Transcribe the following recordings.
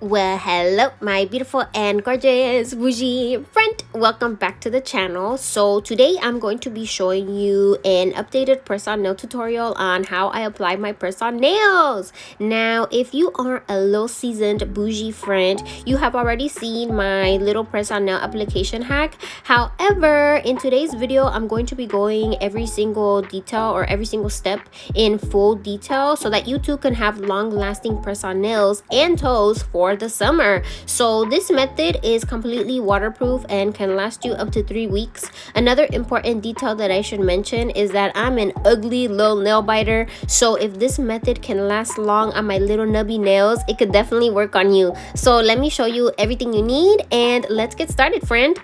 Well, hello my beautiful and gorgeous bougie friend, welcome back to the channel. So today I'm going to be showing you an updated press-on nail tutorial on how I apply my press-on nails. Now if you are a little seasoned bougie friend, you have already seen my little press-on nail application hack. However, in today's video I'm going to be going every single detail or every single step in full detail so that you too can have long-lasting press-on nails and toes for the summer. So this method is completely waterproof and can last you up to 3 weeks. Another important detail that I should mention is that I'm an ugly little nail biter, so if this method can last long on my little nubby nails, it could definitely work on you. So let me show you everything you need and let's get started, friend.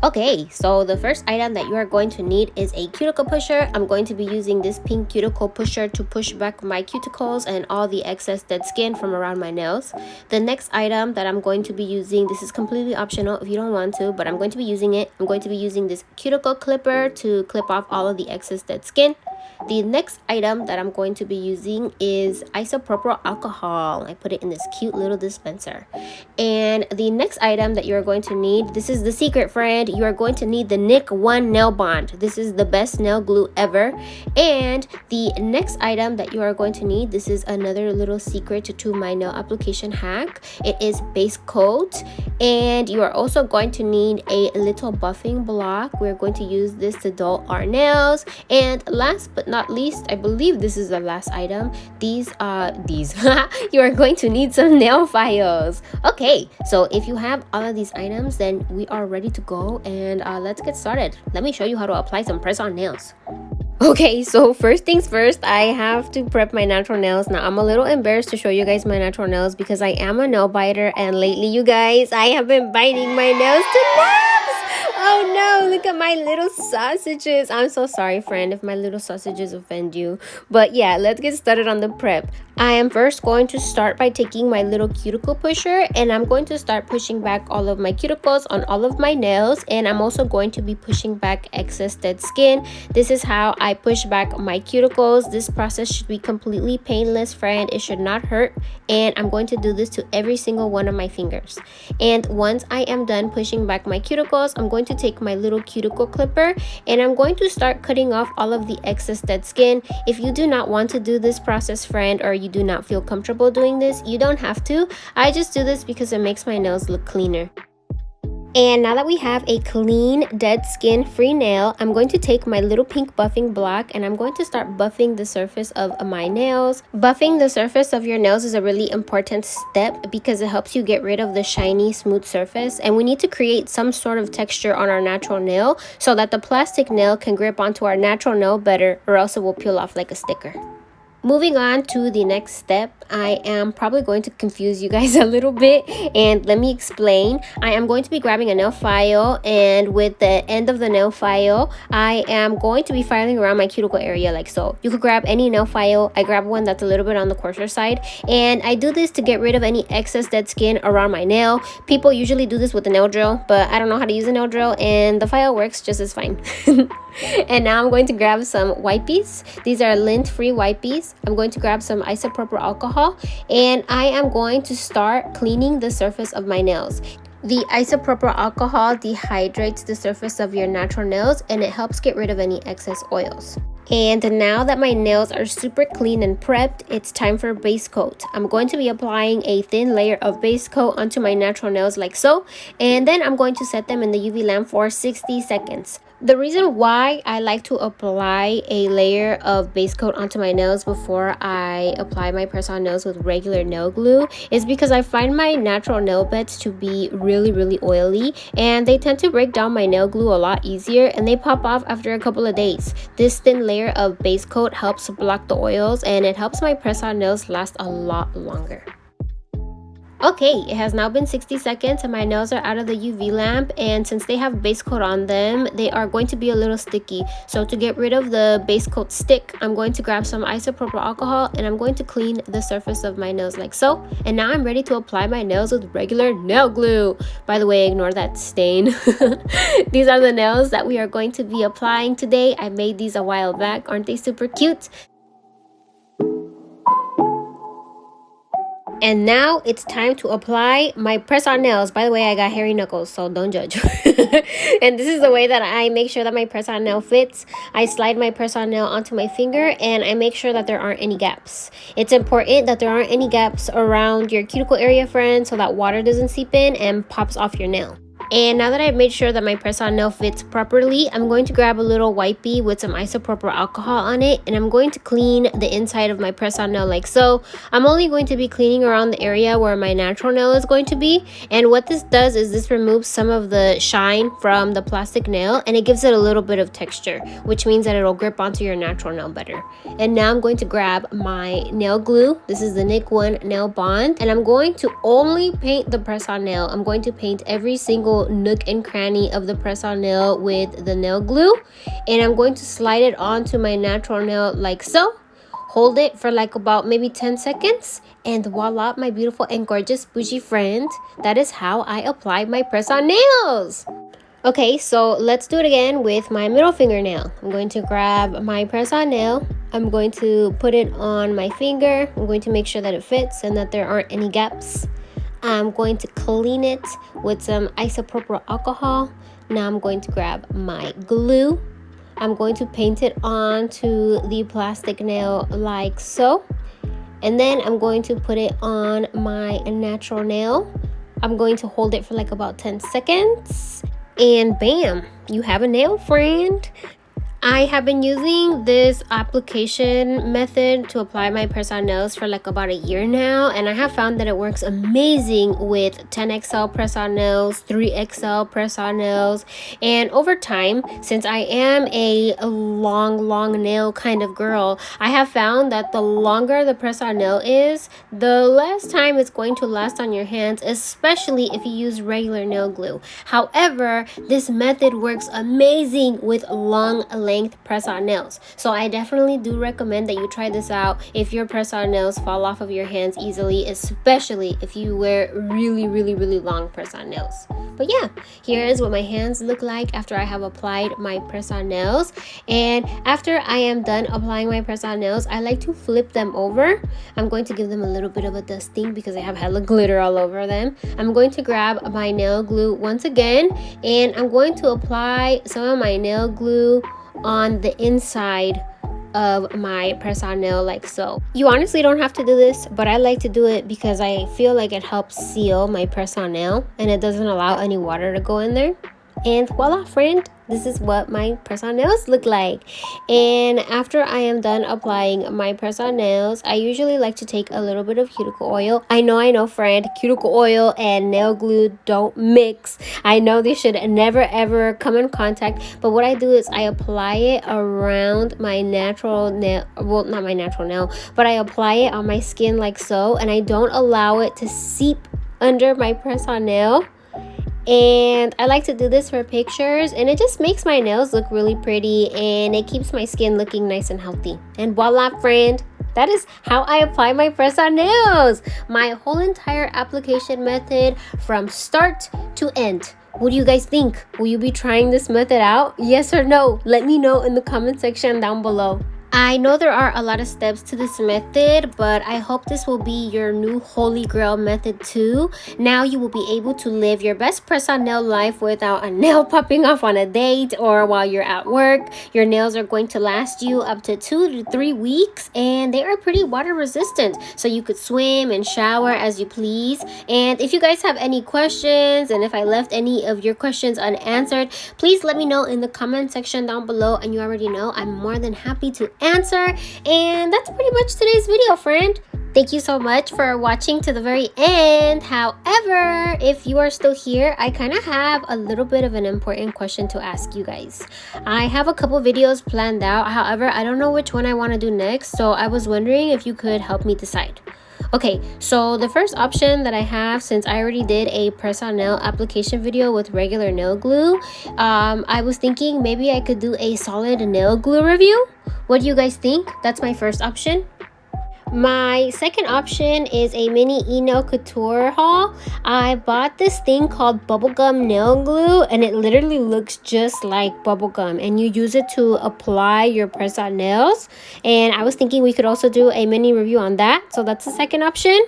Okay, so the first item that you are going to need is a cuticle pusher. I'm going to be using this pink cuticle pusher to push back my cuticles and all the excess dead skin from around my nails. The next item that I'm going to be using, this is completely optional if you don't want to, but I'm going to be using it. I'm going to be using this cuticle clipper to clip off all of the excess dead skin. The next item that I'm going to be using is isopropyl alcohol. I put it in this cute little dispenser. And the next item that you're going to need, this is the secret, friend. You are going to need the Nick 1 nail bond. This is the best nail glue ever. And the next item that you are going to need, this is another little secret to my nail application hack. It is base coat. And you are also going to need a little buffing block. We're going to use this to dull our nails. And last but not least, I believe this is the last item, these you are going to need some nail files. Okay, so if you have all of these items, then we are ready to go, and let's get started. Let me show you how to apply some press-on nails. Okay, so first things first, I have to prep my natural nails. Now, I'm a little embarrassed to show you guys my natural nails because I am a nail biter, and lately, you guys, I have been biting my nails to nubs. Oh no, look at my little sausages. I'm so sorry, friend, if my little sausages offend you. But yeah, let's get started on the prep. I am first going to start by taking my little cuticle pusher, and I'm going to start pushing back all of my cuticles on all of my nails, and I'm also going to be pushing back excess dead skin. This is how I push back my cuticles. This process should be completely painless, friend. It should not hurt, and I'm going to do this to every single one of my fingers. And once I am done pushing back my cuticles, I'm going to take my little cuticle clipper and I'm going to start cutting off all of the excess dead skin. If you do not want to do this process, friend, or you do not feel comfortable doing this, you don't have to. I just do this because it makes my nails look cleaner. And now that we have a clean, dead skin free nail, I'm going to take my little pink buffing block and I'm going to start buffing the surface of my nails. Buffing the surface of your nails is a really important step because it helps you get rid of the shiny, smooth surface. And we need to create some sort of texture on our natural nail so that the plastic nail can grip onto our natural nail better, or else it will peel off like a sticker. Moving on to the next step, I am probably going to confuse you guys a little bit, and let me explain. I am going to be grabbing a nail file, and with the end of the nail file, I am going to be filing around my cuticle area like so. You could grab any nail file. I grab one that's a little bit on the coarser side, and I do this to get rid of any excess dead skin around my nail. People usually do this with a nail drill, but I don't know how to use a nail drill, and the file works just as fine. And now I'm going to grab some wipes. These are lint-free wipes. I'm going to grab some isopropyl alcohol, and I am going to start cleaning the surface of my nails. The isopropyl alcohol dehydrates the surface of your natural nails, and it helps get rid of any excess oils. And now that my nails are super clean and prepped, it's time for base coat. I'm going to be applying a thin layer of base coat onto my natural nails like so, and then I'm going to set them in the UV lamp for 60 seconds. The reason why I like to apply a layer of base coat onto my nails before I apply my press-on nails with regular nail glue is because I find my natural nail beds to be really oily, and they tend to break down my nail glue a lot easier, and they pop off after a couple of days. This thin layer of base coat helps block the oils, and it helps my press-on nails last a lot longer. Okay, it has now been 60 seconds and my nails are out of the UV lamp, and since they have base coat on them, they are going to be a little sticky. So to get rid of the base coat stick, I'm going to grab some isopropyl alcohol and I'm going to clean the surface of my nails like so. And now I'm ready to apply my nails with regular nail glue. By the way, ignore that stain. These are the nails that we are going to be applying today. I made these a while back. Aren't they super cute? And now it's time to apply my press-on nails. By the way, I got hairy knuckles, so don't judge. And this is the way that I make sure that my press-on nail fits. I slide my press-on nail onto my finger and I make sure that there aren't any gaps. It's important that there aren't any gaps around your cuticle area, friends, so that water doesn't seep in and pops off your nail. And now that I've made sure that my press-on nail fits properly, I'm going to grab a little wipey with some isopropyl alcohol on it, and I'm going to clean the inside of my press-on nail like so. I'm only going to be cleaning around the area where my natural nail is going to be, and what this does is this removes some of the shine from the plastic nail and it gives it a little bit of texture, which means that it'll grip onto your natural nail better. And now I'm going to grab my nail glue. This is the Nick 1 Nail Bond, and I'm going to only paint the press-on nail. I'm going to paint every single nook and cranny of the press-on nail with the nail glue, and I'm going to slide it onto my natural nail like so. Hold it for like about maybe 10 seconds, and voila, my beautiful and gorgeous bougie friend. That is how I apply my press-on nails. Okay, so let's do it again with my middle fingernail. I'm going to grab my press-on nail. I'm going to put it on my finger. I'm going to make sure that it fits and that there aren't any gaps. I'm going to clean it with some isopropyl alcohol. Now I'm going to grab my glue. I'm going to paint it onto the plastic nail like so. And then I'm going to put it on my natural nail. I'm going to hold it for like about 10 seconds. And bam, you have a nail, friend. I have been using this application method to apply my press-on nails for like about a year now, and I have found that it works amazing with 10XL press-on nails, 3XL press-on nails, and over time, since I am a long nail kind of girl, I have found that the longer the press-on nail is, the less time it's going to last on your hands, especially if you use regular nail glue. However, this method works amazing with long length press-on nails, so I definitely do recommend that you try this out if your press-on nails fall off of your hands easily, especially if you wear really long press-on nails. But yeah, here is what my hands look like after I have applied my press-on nails. And after I am done applying my press-on nails, I like to flip them over. I'm going to give them a little bit of a dusting because I have hella glitter all over them. I'm going to grab my nail glue once again, and I'm going to apply some of my nail glue on the inside of my press-on nail like so. You honestly don't have to do this, but I like to do it because I feel like it helps seal my press-on nail and it doesn't allow any water to go in there. And voila, friend, this is what my press-on nails look like. And after I am done applying my press-on nails, I usually like to take a little bit of cuticle oil. I know, friend, cuticle oil and nail glue don't mix. I know they should never ever come in contact, but what I do is I apply it around my natural nail, well, not my natural nail, but I apply it on my skin like so, and I don't allow it to seep under my press-on nail. And I like to do this for pictures, and it just makes my nails look really pretty, and it keeps my skin looking nice and healthy. And voila, friend, that is how I apply my press-on nails. My whole entire application method from start to end. What do you guys think? Will you be trying this method out? Yes or no? Let me know in the comment section down below. I know there are a lot of steps to this method, but I hope this will be your new holy grail method too. Now you will be able to live your best press-on nail life without a nail popping off on a date or while you're at work. Your nails are going to last you up to 2 to 3 weeks, and they are pretty water resistant, so you could swim and shower as you please. And if you guys have any questions, and if I left any of your questions unanswered, please let me know in the comment section down below, and you already know I'm more than happy to answer. And that's pretty much today's video, friend. Thank you so much for watching to the very end. However, if you are still here, I kind of have a little bit of an important question to ask you guys. I have a couple videos planned out. However, I don't know which one I want to do next, so I was wondering if you could help me decide. Okay, so the first option that I have, since I already did a press on nail application video with regular nail glue, I was thinking maybe I could do a solid nail glue review. What do you guys think? That's my first option. My second option is a mini Enail Couture haul. I bought this thing called bubblegum nail glue, and it literally looks just like bubblegum, and you use it to apply your press-on nails. And I was thinking we could also do a mini review on that, so that's the second option.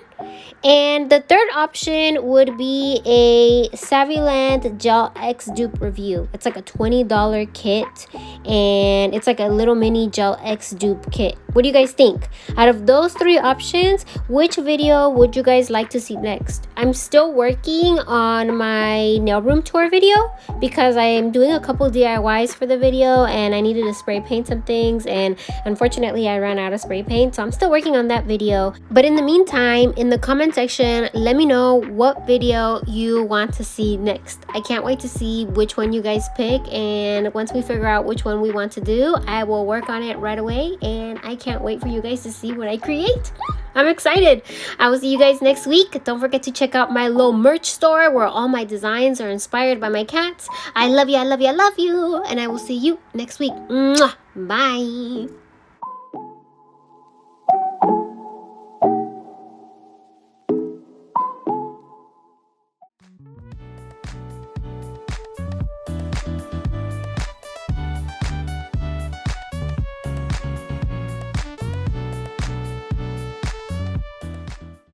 And the third option would be a Saviland Gel X dupe review. It's like a $20 kit, and it's like a little mini Gel X dupe kit. What do you guys think? Out of those three options, which video would you guys like to see next? I'm still working on my nail room tour video because I am doing a couple DIYs for the video, and I needed to spray paint some things, and unfortunately I ran out of spray paint, so I'm still working on that video. But in the meantime, in the comment section, let me know what video you want to see next. I can't wait to see which one you guys pick, and once we figure out which one we want to do, I will work on it right away, and I can't wait for you guys to see what I create. I'm excited. I will see you guys next week. Don't forget to check out my little merch store where all my designs are inspired by my cats. I love you, I love you, I love you, and I will see you next week. Mwah. Bye.